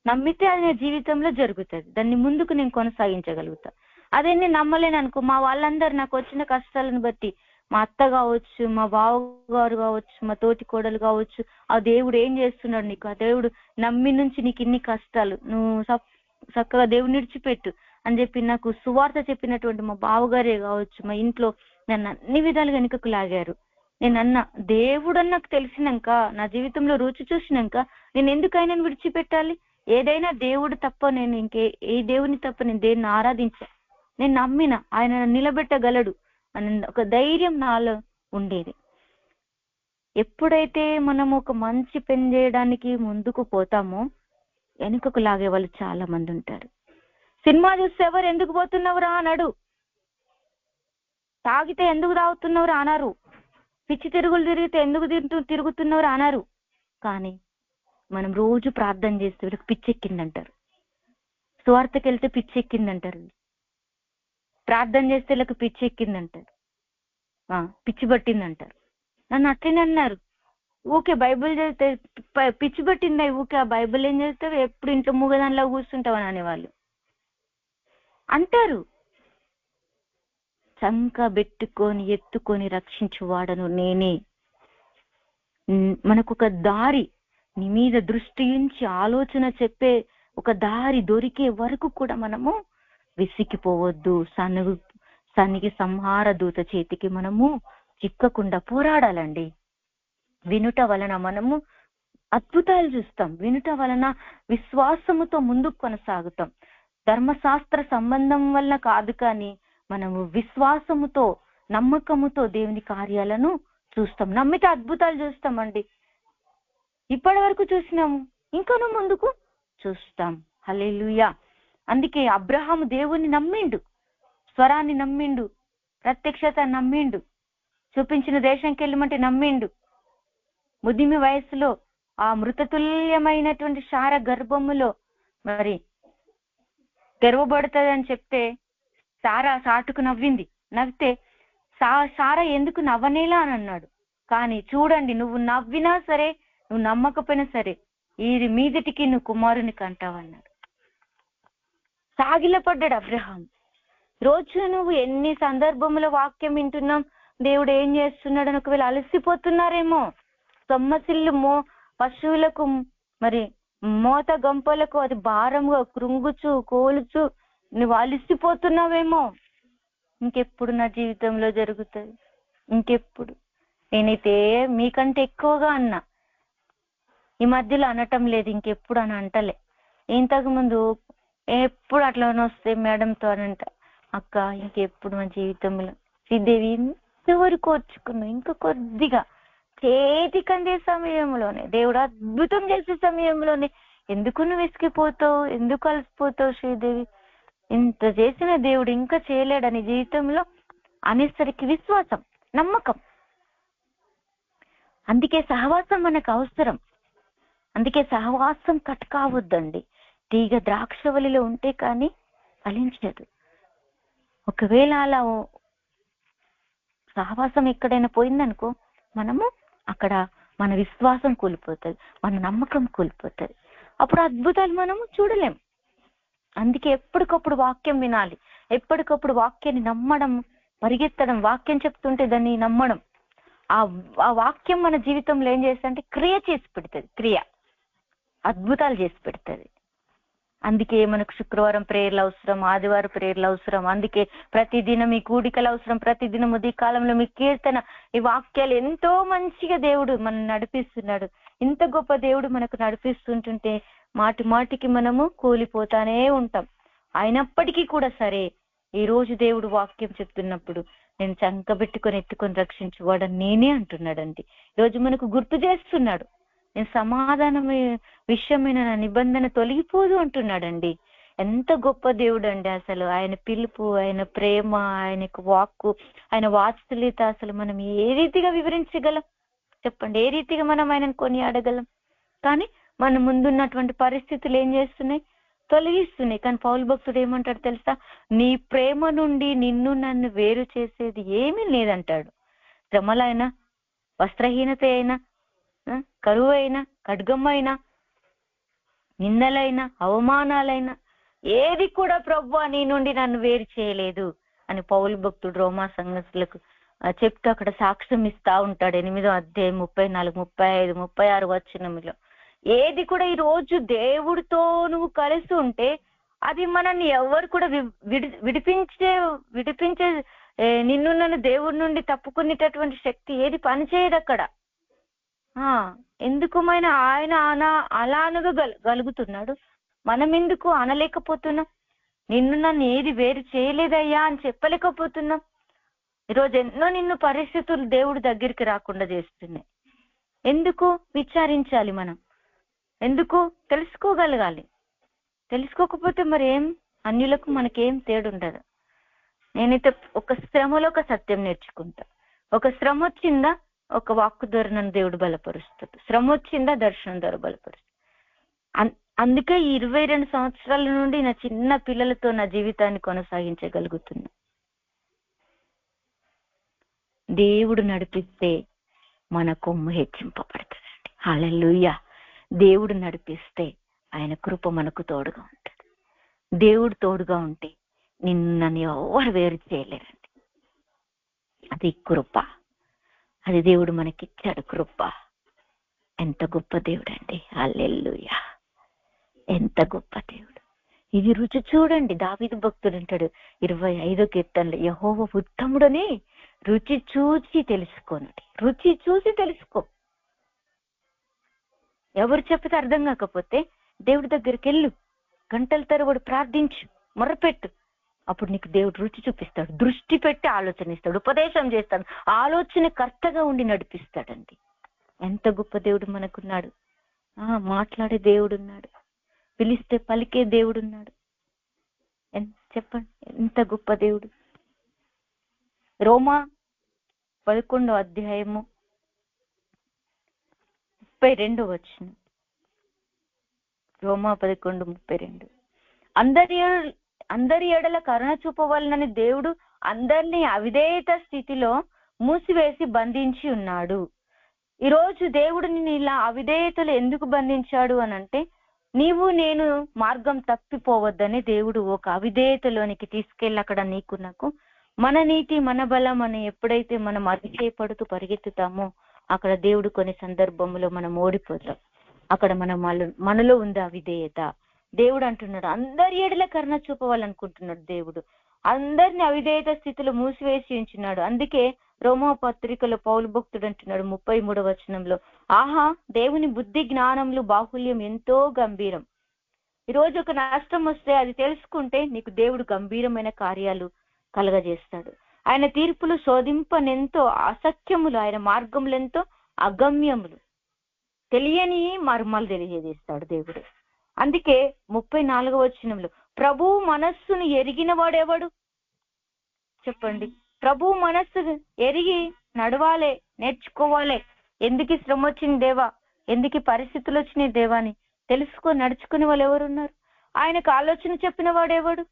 నమ్మితే అది నా జీవితంలో జరుగుతుంది, దాన్ని ముందుకు నేను కొనసాగించగలుగుతా. అదే నేను నమ్మలేను అనుకో, మా వాళ్ళందరూ నాకు వచ్చిన కష్టాలను బట్టి, మా అత్త కావచ్చు, మా బావగారు కావచ్చు, మా తోటి కోడలు కావచ్చు, ఆ దేవుడు ఏం చేస్తున్నాడు నీకు, ఆ దేవుడు నమ్మి నుంచి నీకు ఇన్ని కష్టాలు, నువ్వు చక్కగా దేవుడిని విడిచిపెట్టు అని చెప్పి నాకు సువార్త చెప్పినటువంటి మా బావగారే కావచ్చు, మా ఇంట్లో నన్ను అన్ని విధాలుగా వెనుకకు లాగారు. నేను అన్నా, దేవుడు నాకు తెలిసినాక, నా జీవితంలో రుచి చూసినాక నేను ఎందుకైనా విడిచిపెట్టాలి? ఏదైనా దేవుడు తప్ప నేను ఏ దేవుని తప్ప నేను దేన్ని ఆరాధించా. నేను నమ్మిన ఆయన నిలబెట్టగలడు అని ఒక ధైర్యం నాలో ఉండేది. ఎప్పుడైతే మనం ఒక మంచి పని చేయడానికి ముందుకు పోతామో వెనుకకు లాగే వాళ్ళు చాలా మంది ఉంటారు. సినిమా చూస్తే ఎవరు ఎందుకు పోతున్నవరా అన్నాడు, తాగితే ఎందుకు తాగుతున్నవరా అన్నారు, పిచ్చి తిరుగులు తిరిగితే ఎందుకు తిరుగుతున్నవరా అన్నారు. కానీ మనం రోజు ప్రార్థన చేస్తే వీళ్ళకి పిచ్చెక్కిందంటారు, స్వార్థకి వెళ్తే పిచ్చెక్కిందంటారు, ప్రార్థన చేస్తే వీళ్ళకి పిచ్చెక్కిందంటారు, పిచ్చి పట్టిందంటారు. నన్ను అట్లనే అన్నారు. ఊకే బైబిల్ చదివితే పిచ్చి పట్టిందా, ఊకే ఆ బైబిల్ ఏం చేస్తావు, ఎప్పుడు ఇంట్లో మూగదానిలో కూర్చుంటావని అనేవాళ్ళు అంటారు. చంక పెట్టుకొని ఎత్తుకొని రక్షించువాడను నేనే. మనకు ఒక దారి, నీ మీద దృష్టి ఉంచి ఆలోచన చెప్పే ఒక దారి దొరికే వరకు కూడా మనము విసిగిపోవద్దు. సన్నిగి సంహార దూత చేతికి మనము చిక్కకుండా పోరాడాలండి. వినుట వలన మనము అద్భుతాలు చూస్తాం, వినుట వలన విశ్వాసముతో ముందుకు కొనసాగుతాం. ధర్మశాస్త్ర సంబంధం వల్ల కాదు, కానీ మనము విశ్వాసముతో నమ్మకముతో దేవుని కార్యాలను చూస్తాం. నమ్మితే అద్భుతాలు చూస్తామండి. ఇప్పటి వరకు చూసినాము, ఇంకనూ ముందుకు చూస్తాం. హల్లెలూయా. అందుకే అబ్రహాము దేవుని నమ్మిండు, స్వరాన్ని నమ్మిండు, ప్రత్యక్షత నమ్మిండు, చూపించిన దేశంకి వెళ్ళమంటే నమ్మిండు. ముదిమి వయస్సులో ఆ మృతతుల్యమైనటువంటి శార గర్భములో మరి తెరవబడుతుంది అని చెప్తే సారా సాటుకు నవ్వింది. నవ్వితే సారా ఎందుకు నవ్వనేలా అని అన్నాడు. కానీ చూడండి, నువ్వు నవ్వినా సరే, నువ్వు నమ్మకపోయినా సరే, ఈ మీదటికి నువ్వు కుమారుని కంటావన్నాడు. సాగిలపడ్డాడు అబ్రహాం. రోజు నువ్వు ఎన్ని సందర్భంలో వాక్యం వింటున్నాం, దేవుడు ఏం చేస్తున్నాడు అని ఒకవేళ అలసిపోతున్నారేమో, సొమ్మసిల్లు పశువులకు మరి మోత గంపలకు అది భారంగా కృంగుచు కోలుచు నువ్వు అలిసిపోతున్నావేమో. ఇంకెప్పుడు నా జీవితంలో జరుగుతుంది? ఇంకెప్పుడు? నేనైతే మీకంటే ఎక్కువగా అన్నా, ఈ మధ్యలో అనటం లేదు, ఇంకెప్పుడు అని అంటలే. ఇంతకు ముందు ఎప్పుడు అట్లా వస్తే మేడంతో అని అంట, అక్క ఇంకెప్పుడు మా జీవితంలో శ్రీదేవి ఇంతవరకు వచ్చుకున్నావు, ఇంకా కొద్దిగా చేతికి అందే సమయంలోనే, దేవుడు అద్భుతం చేసే సమయంలోనే ఎందుకు నువ్వు విసిగిపోతావు, ఎందుకు అలసిపోతావు శ్రీదేవి, ఇంత చేసిన దేవుడు ఇంకా చేయలేడని జీవితంలో అనేసరికి విశ్వాసం, నమ్మకం. అందుకే సహవాసం మనకు అవసరం. అందుకే సహవాసం కట్ కావద్దండి. తీగ ద్రాక్షవల్లిలో ఉంటే కానీ ఫలించదు. ఒకవేళ అలా సహవాసం ఎక్కడైనా పోయిందనుకో, మనము అక్కడ మన విశ్వాసం కోల్పోతుంది, మన నమ్మకం కోల్పోతుంది. అప్పుడు అద్భుతాలు మనము చూడలేం. అందుకే ఎప్పటికప్పుడు వాక్యం వినాలి, ఎప్పటికప్పుడు వాక్యాన్ని నమ్మడం, పరిగెత్తడం, వాక్యం చెప్తుంటే దాన్ని నమ్మడం. ఆ వాక్యం మన జీవితంలో ఏం చేస్తుందంటే క్రియ చేసి పెడుతుంది, క్రియ అద్భుతాలు చేసి పెడుతుంది. అందుకే మనకు శుక్రవారం ప్రేయర్లు అవసరం, ఆదివారం ప్రేయర్లు అవసరం. అందుకే ప్రతిదినం మీ కూడికలు అవసరం, ప్రతిదినం ఉదయ కాలంలో మీ కీర్తన. ఈ వాక్యాలు ఎంతో మంచిగా దేవుడు మనం నడిపిస్తున్నాడు. ఇంత గొప్ప దేవుడు మనకు నడిపిస్తుంటుంటే మాటి మాటికి మనము కూలిపోతానే ఉంటాం. అయినప్పటికీ కూడా సరే, ఈ రోజు దేవుడు వాక్యం చెప్తున్నప్పుడు నేను చంకబెట్టుకొని ఎత్తుకొని రక్షించువాడు నేనే అంటున్నాడండి. ఈరోజు మనకు గుర్తు చేస్తున్నాడు, నేను సమాధానం విషయమైన నా నిబంధన తొలగిపోదు అంటున్నాడండి. ఎంత గొప్ప దేవుడు అండి అసలు. ఆయన పిలుపు, ఆయన ప్రేమ, ఆయన వాక్కు, ఆయన వాత్సల్యత అసలు మనం ఏ రీతిగా వివరించగలం చెప్పండి? ఏ రీతిగా మనం ఆయనను కొనియాడగలం? కానీ మన ముందున్నటువంటి పరిస్థితులు ఏం చేస్తున్నాయి? తొలగిస్తున్నాయి. కానీ పౌలు భక్తుడు ఏమంటాడు తెలుసా? నీ ప్రేమ నుండి నిన్ను నన్ను వేరు చేసేది ఏమీ లేదంటాడు. శ్రమలైనా, వస్త్రహీనత అయినా, కరువు అయినా, ఖడ్గమైనా, నిందలైనా, అవమానాలైనా ఏది కూడా ప్రభువా నీ నుండి నన్ను వేరు చేయలేదు అని పౌలు భక్తుడు రోమా సంఘస్థులకు చెప్తూ అక్కడ సాక్ష్యం ఇస్తా ఉంటాడు. 8వ అధ్యాయం 34, 35, 36 వచనంలో. ఏది కూడా ఈ రోజు దేవుడితో నువ్వు కలిసి ఉంటే అది మనల్ని ఎవరు కూడా విడిపించే నిన్ను నన్ను దేవుడి నుండి తప్పుకునేటటువంటి శక్తి ఏది పనిచేయదు అక్కడ. ఎందుకుమైన ఆయన అలా అనగలుగుతున్నాడు, మనం ఎందుకు అనలేకపోతున్నాం? నిన్ను నన్ను ఏది వేరు చేయలేదయ్యా అని చెప్పలేకపోతున్నాం. ఈరోజు ఎన్నో నిన్ను పరిస్థితులు దేవుడి దగ్గరికి రాకుండా చేస్తున్నాయి. ఎందుకు విచారించాలి మనం? ఎందుకు తెలుసుకోగలగాలి? తెలుసుకోకపోతే మరి ఏం, అన్యులకు మనకేం తేడుండదు. నేనైతే ఒక శ్రమలో ఒక సత్యం నేర్చుకుంటా. ఒక శ్రమ వచ్చిందా ఒక వాక్కు ద్వారా నన్ను దేవుడు బలపరుస్తాడు, శ్రమ వచ్చిందా దర్శనం ద్వారా బలపరుస్తాడు. అందుకే ఈ 22 సంవత్సరాల నుండి నా చిన్న పిల్లలతో నా జీవితాన్ని కొనసాగించగలుగుతున్నా. దేవుడు నడిపిస్తే మన కొమ్ము హెచ్చింపబడుతుందండి. హల్లెలూయా. దేవుడు నడిపిస్తే ఆయన కృప మనకు తోడుగా ఉంటుంది. దేవుడు తోడుగా ఉంటే నిన్ను నన్ను ఎవరు వేరు చేయలేరండి. అది కృప, అది దేవుడు మనకిచ్చాడు కృప. ఎంత గొప్ప దేవుడు అండి. హల్లెలూయా. ఎంత గొప్ప దేవుడు. ఇది రుచి చూడండి. దావీదు భక్తుడు అంటాడు 25వ కీర్తనలో, యెహోవా ఉత్తముడని రుచి చూసి తెలుసుకోనండి. రుచి చూసి తెలుసుకో. ఎవరు చెప్తే అర్థం కాకపోతే దేవుడి దగ్గరికి వెళ్ళు, గంటల తరబడి ప్రార్థించు, మొర్రపెట్టు. అప్పుడు నీకు దేవుడు రుచి చూపిస్తాడు, దృష్టి పెట్టి ఆలోచన ఇస్తాడు, ఉపదేశం చేస్తాడు, ఆలోచన కర్తగా ఉండి నడిపిస్తాడండి. ఎంత గొప్ప దేవుడు మనకున్నాడు. మాట్లాడే దేవుడు ఉన్నాడు, పిలిస్తే పలికే దేవుడు ఉన్నాడు. చెప్పండి ఎంత గొప్ప దేవుడు. రోమా 11వ అధ్యాయము 32 వచనం. రోమా 11:32. అందరి ఎడల కరుణ చూపవలనని దేవుడు అందరినీ అవిధేయత స్థితిలో మూసివేసి బంధించి ఉన్నాడు. ఈరోజు దేవుడు నిన్ను ఇలా అవిధేయతలు ఎందుకు బంధించాడు అనంటే, నీవు నేను మార్గం తప్పిపోవద్దని దేవుడు ఒక అవిధేయతలోనికి తీసుకెళ్ళి అక్కడ నీకు నాకు మన నీతి మన బలం అని ఎప్పుడైతే మనం అతిశయపడుతూ పరిగెత్తుతామో అక్కడ దేవుడు కొన్ని సందర్భంలో మనం ఓడిపోతాం. అక్కడ మనలో ఉంది ఆ విధేయత. దేవుడు అంటున్నాడు అందరి ఎడల కరుణ చూపవాలనుకుంటున్నాడు దేవుడు. అందరిని అవిధేయత స్థితిలో మూసివేసి ఉంచున్నాడు. అందుకే రోమా పత్రికలో పౌలు భక్తుడు అంటున్నాడు 33వ వచనంలో, ఆహా దేవుని బుద్ధి జ్ఞానములు బాహుల్యం ఎంతో గంభీరం. ఈరోజు ఒక నష్టం వస్తే అది తెలుసుకుంటే నీకు దేవుడు గంభీరమైన కార్యాలు కలగజేస్తాడు. ఆయన తీర్పులు శోధింపనెంతో అసఖ్యములు, ఆయన మార్గములెంతో అగమ్యములు, తెలియని మర్మాలు తెలియజేస్తాడు దేవుడు. అందుకే 34వ వచనంలో ప్రభువు మనస్సును ఎరిగిన వాడెవడు చెప్పండి. ప్రభు మనస్సు ఎరిగి నడవాలే, నేర్చుకోవాలి. ఎందుకు శ్రమ వచ్చింది దేవా, ఎందుకు పరిస్థితులు వచ్చినాయి దేవాని నడుచుకునే వాళ్ళు ఎవరున్నారు? ఆయనకు ఆలోచన చెప్పిన వాడెవడు?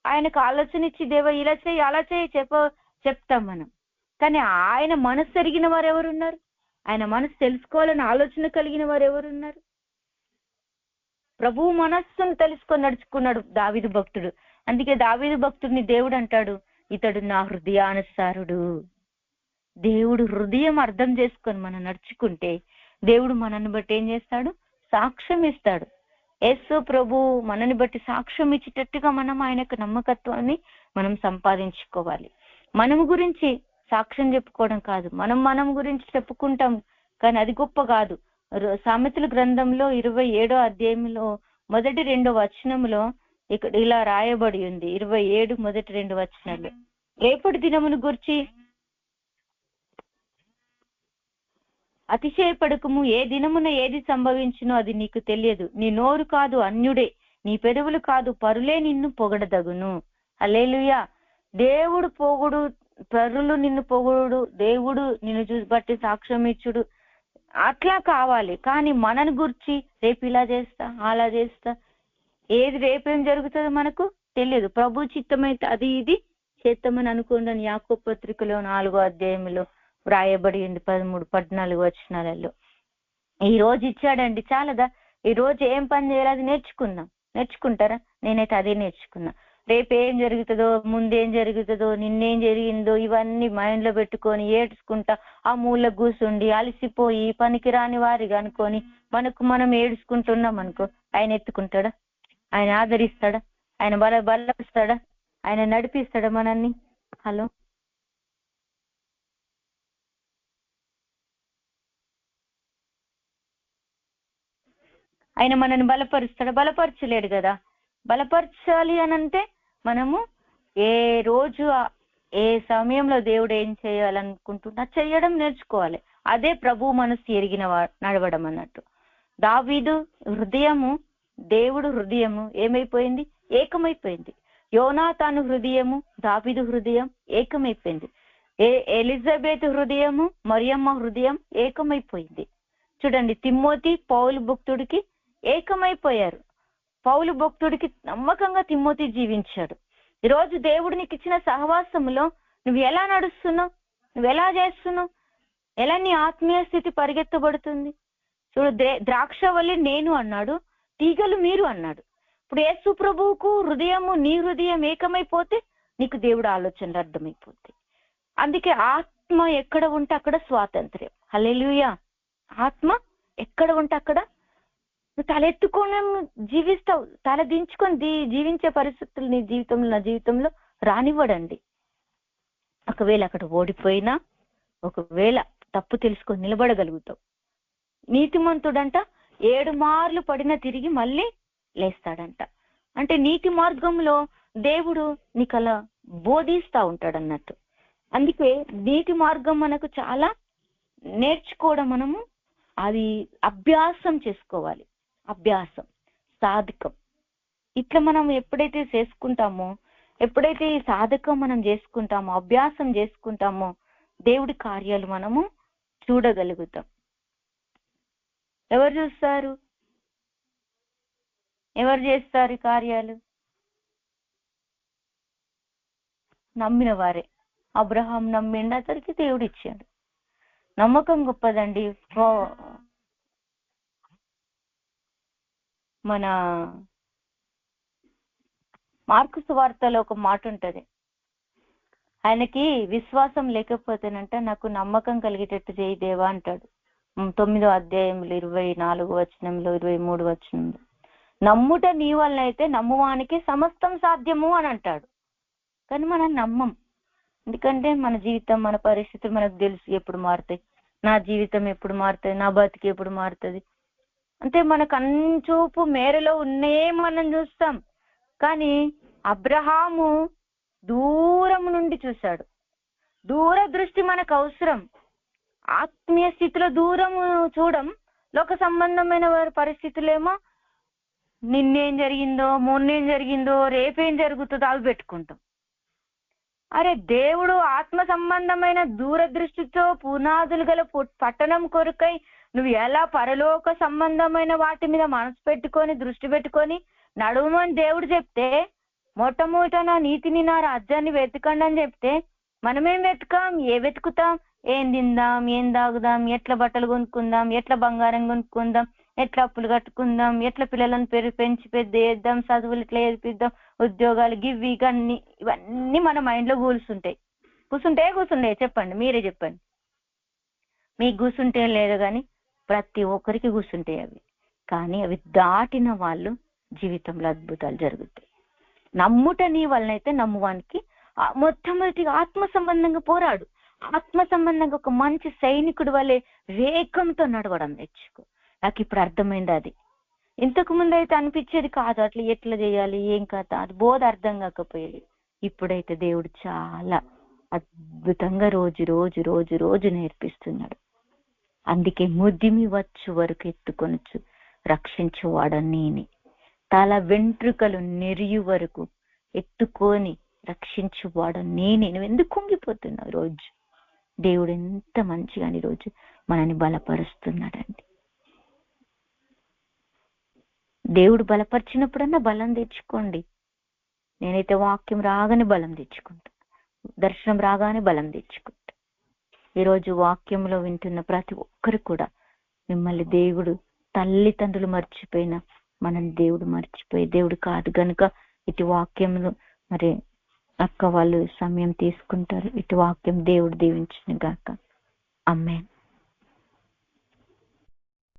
ఆయనకు ఆలోచన ఇచ్చి దేవా ఇలా చేయి అలా చేయి చెప్తాం మనం. కానీ ఆయన మనస్సు ఎరిగిన వారు ఎవరున్నారు? ఆయన మనసు తెలుసుకోవాలని ఆలోచన కలిగిన వారు ఎవరున్నారు? ప్రభువు మనస్సును తెలుసుకొని నడుచుకున్నాడు దావీదు భక్తుడు. అందుకే దావీదు భక్తుడిని దేవుడు అంటాడు, ఇతడు నా హృదయానుసారుడు. దేవుడు హృదయం అర్థం చేసుకొని మనం నడుచుకుంటే దేవుడు మనల్ని బట్టి ఏం చేస్తాడు? సాక్ష్యం ఇస్తాడు. యేసు ప్రభు మనని బట్టి సాక్ష్యం ఇచ్చేటట్టుగా మనం ఆయనకు నమ్మకత్వాన్ని మనం సంపాదించుకోవాలి. మనము గురించి సాక్ష్యం చెప్పుకోవడం కాదు, మనం గురించి చెప్పుకుంటాం కానీ అది గొప్ప కాదు. సామెతల గ్రంథంలో 27వ అధ్యాయంలో 1-2 వచనంలో ఇక్కడ ఇలా రాయబడి ఉంది. 27 1-2 వచనాలు, రేపటి దినమును గురించి అతిశయపడకము, ఏ దినమున ఏది సంభవించునో అది నీకు తెలియదు. నీ నోరు కాదు అన్యుడే, నీ పెదవులు కాదు పరులే నిన్ను పొగడదగును. హల్లెలూయా. దేవుడు పొగుడు, పరులు నిన్ను పొగుడు, దేవుడు నిన్ను చూసి బట్టి సాక్ష్యం ఇచ్చుడు, అట్లా కావాలి. కానీ మనని గురించి రేపు ఇలా చేస్తా అలా చేస్తా, ఏది రేపేం జరుగుతుందో మనకు తెలియదు. ప్రభు చిత్తమైతే అది ఇది చేద్దామని అనుకోండి. యాకోబు పత్రికలో 4వ అధ్యాయంలో వ్రాయబడి ఉంది 13-14 వచనాలలో. ఈ రోజు ఇచ్చాడండి చాలదా? ఈ రోజు ఏం పని చేయాలి అది నేర్చుకుంటారా? నేనైతే అదే నేర్చుకున్నా. రేపు ఏం జరుగుతుందో, ముందేం జరుగుతుందో, నిన్నేం జరిగిందో ఇవన్నీ మైండ్ లో పెట్టుకొని ఏడ్చుకుంటా ఆ మూల కూసుండి అలసిపోయి పనికి రాని వారిగా అనుకొని మనం ఏడ్చుకుంటున్నాం అనుకో, ఆయన ఎత్తుకుంటాడా? ఆయన ఆదరిస్తాడా? ఆయన బలపరుస్తాడా? ఆయన నడిపిస్తాడా మనల్ని? హలో, ఆయన మనల్ని బలపరుస్తాడా? బలపరచలేడు కదా. బలపరచాలి అనంటే మనము ఏ రోజు ఏ సమయంలో దేవుడు ఏం చేయాలనుకుంటున్నా చేయడం నేర్చుకోవాలి. అదే ప్రభు మనసు ఎరిగిన నడవడం అన్నట్టు. దావీదు హృదయము, దేవుడు హృదయము ఏమైపోయింది? ఏకమైపోయింది. యోనాతాను హృదయము, దావీదు హృదయం ఏకమైపోయింది. ఎలిజబెత్ హృదయము, మరియమ్మ హృదయం ఏకమైపోయింది. చూడండి, తిమ్మోతి పౌలు భక్తుడికి ఏకమైపోయారు. పౌలు భక్తుడికి నమ్మకంగా తిమ్మోతి జీవించాడు. ఈరోజు దేవుడు నీకు ఇచ్చిన సహవాసంలో నువ్వు ఎలా నడుస్తున్నావు, నువ్వు ఎలా చేస్తున్నావు, ఎలా నీ ఆత్మీయ స్థితి పరిగెత్తబడుతుంది? చూడు, ద్రాక్షవల్లి నేను అన్నాడు, తీగలు మీరు అన్నాడు. ఇప్పుడు యేసు ప్రభువుకు హృదయము, నీ హృదయం ఏకమైపోతే నీకు దేవుడు ఆలోచనలు అర్థమైపోతాయి. అందుకే ఆత్మ ఎక్కడ ఉంటే అక్కడ స్వాతంత్ర్యం. హల్లెలూయా. ఆత్మ ఎక్కడ ఉంటే అక్కడ నువ్వు తలెత్తుకొని జీవిస్తావు. తల దించుకొని జీవించే పరిస్థితులు నీ జీవితంలో, నా జీవితంలో రానివ్వడండి. ఒకవేళ అక్కడ ఓడిపోయినా, ఒకవేళ తప్పు తెలుసుకొని నిలబడగలుగుతావు. నీతిమంతుడంట 7 మార్లు పడినా తిరిగి మళ్ళీ లేస్తాడంట. అంటే నీతి మార్గంలో దేవుడు నీకు అలా బోధిస్తా ఉంటాడు అన్నట్టు. అందుకే నీతి మార్గం మనకు చాలా నేర్చుకోవడం, మనము అది అభ్యాసం చేసుకోవాలి. అభ్యాసం, సాధకం. ఇట్లా మనం ఎప్పుడైతే చేసుకుంటామో, ఎప్పుడైతే ఈ సాధకం మనం చేసుకుంటామో, అభ్యాసం చేసుకుంటామో, దేవుడి కార్యాలు మనము చూడగలుగుతాం. ఎవరు చూస్తారు? ఎవరు చేస్తారు ఈ కార్యాలు? నమ్మిన వారే. అబ్రహాం నమ్మిండు, అతనికి దేవుడు ఇచ్చాడు. నమ్మకం గొప్పదండి. మన మార్కు సువార్తలో ఒక మాట ఉంటది, ఆయనకి విశ్వాసం లేకపోతేనంట నాకు నమ్మకం కలిగేటట్టు చేయి దేవా అంటాడు. 9వ అధ్యాయంలో 24 వచనంలో 23 వచనంలో నమ్ముట నీ వల్ల అయితే నమ్మువానికి సమస్తం సాధ్యము అని అంటాడు. కానీ మనం నమ్మం. ఎందుకంటే మన జీవితం, మన పరిస్థితులు మనకు తెలుసు ఎప్పుడు మారుతాయి, నా జీవితం ఎప్పుడు మారుతుంది, నా బతికి ఎప్పుడు మారుతుంది. అంటే మనకు అంచూపు మేరలో ఉన్నాయే మనం చూస్తాం. కానీ అబ్రహాము దూరం నుండి చూశాడు. దూరదృష్టి మనకు అవసరం. ఆత్మీయ స్థితిలో దూరం చూడం, లోక సంబంధమైన వారి పరిస్థితులేమో నిన్నేం జరిగిందో, మొన్నేం జరిగిందో, రేపేం జరుగుతుందో అవి పెట్టుకుంటాం. అరే దేవుడు ఆత్మ సంబంధమైన దూరదృష్టితో పునాదులు గల పట్టణం కొరకై నువ్వు ఎలా పరలోక సంబంధమైన వాటి మీద మనసు పెట్టుకొని దృష్టి పెట్టుకొని నడుమని దేవుడు చెప్తే, మొట్టమొదట నీతిని నా రాజ్యాన్ని వెతకండి అని చెప్తే మనమేం వెతకాం? వెతుకుతాం? ఏం తిందాం, ఏం తాగుదాం, ఎట్లా బట్టలు కొనుక్కుందాం, ఎట్లా బంగారం కొనుక్కుందాం, ఎట్లా అప్పులు కట్టుకుందాం, ఎట్లా పిల్లలను పెంచి పెద్ద చేద్దాం, చదువులు ఎట్లా చేర్పిద్దాం, ఉద్యోగాలు గివి ఇవన్నీ మన మైండ్ లో కూర్చుంటే చెప్పండి, మీరే చెప్పండి. మీకు కూర్చుంటే లేదు కానీ ప్రతి ఒక్కరికి కూర్చుంటాయి అవి. కానీ అవి దాటిన వాళ్ళు జీవితంలో అద్భుతాలు జరుగుతాయి. నమ్ముట నీ వలనైతే నమ్మువానికి మొట్టమొదటిగా ఆత్మ సంబంధంగా పోరాడు. ఆత్మ సంబంధంగా ఒక మంచి సైనికుడు వల్లే వేగంతో నడవడం నేర్చుకో. నాకు ఇప్పుడు అర్థమైంది అది. ఇంతకు ముందు అయితే అనిపించేది కాదు, అట్లా ఎట్లా చేయాలి, ఏం కథ, అది బోధ అర్థం కాకపోయేది. ఇప్పుడైతే దేవుడు చాలా అద్భుతంగా రోజు రోజు రోజు రోజు నేర్పిస్తున్నాడు. అందుకే ముదిమి వచ్చు వరకు ఎత్తుకొనొచ్చు రక్షించువాడని నేనే, తల వెంట్రుకలు నెరియు వరకు ఎత్తుకొని రక్షించువాడని నేనే. నువ్వు ఎందుకు కుంగిపోతున్నావు? రోజు దేవుడు ఎంత మంచిగా ఈ రోజు మనని బలపరుస్తున్నాడండి. దేవుడు బలపరిచినప్పుడన్నా బలం తెచ్చుకోండి. నేనైతే వాక్యం రాగానే బలం తెచ్చుకుంటా, దర్శనం రాగానే బలం తెచ్చుకుంటా. ఈరోజు వాక్యంలో వింటున్న ప్రతి ఒక్కరు కూడా మిమ్మల్ని దేవుడు, తల్లిదండ్రులు మర్చిపోయినా మనం దేవుడు మర్చిపోయి దేవుడు కాదు గనుక ఇటు వాక్యంలో మరి అక్క వాళ్ళు సమయం తీసుకుంటారు. ఇటు వాక్యం దేవుడు దీవించును గాక. ఆమేన్.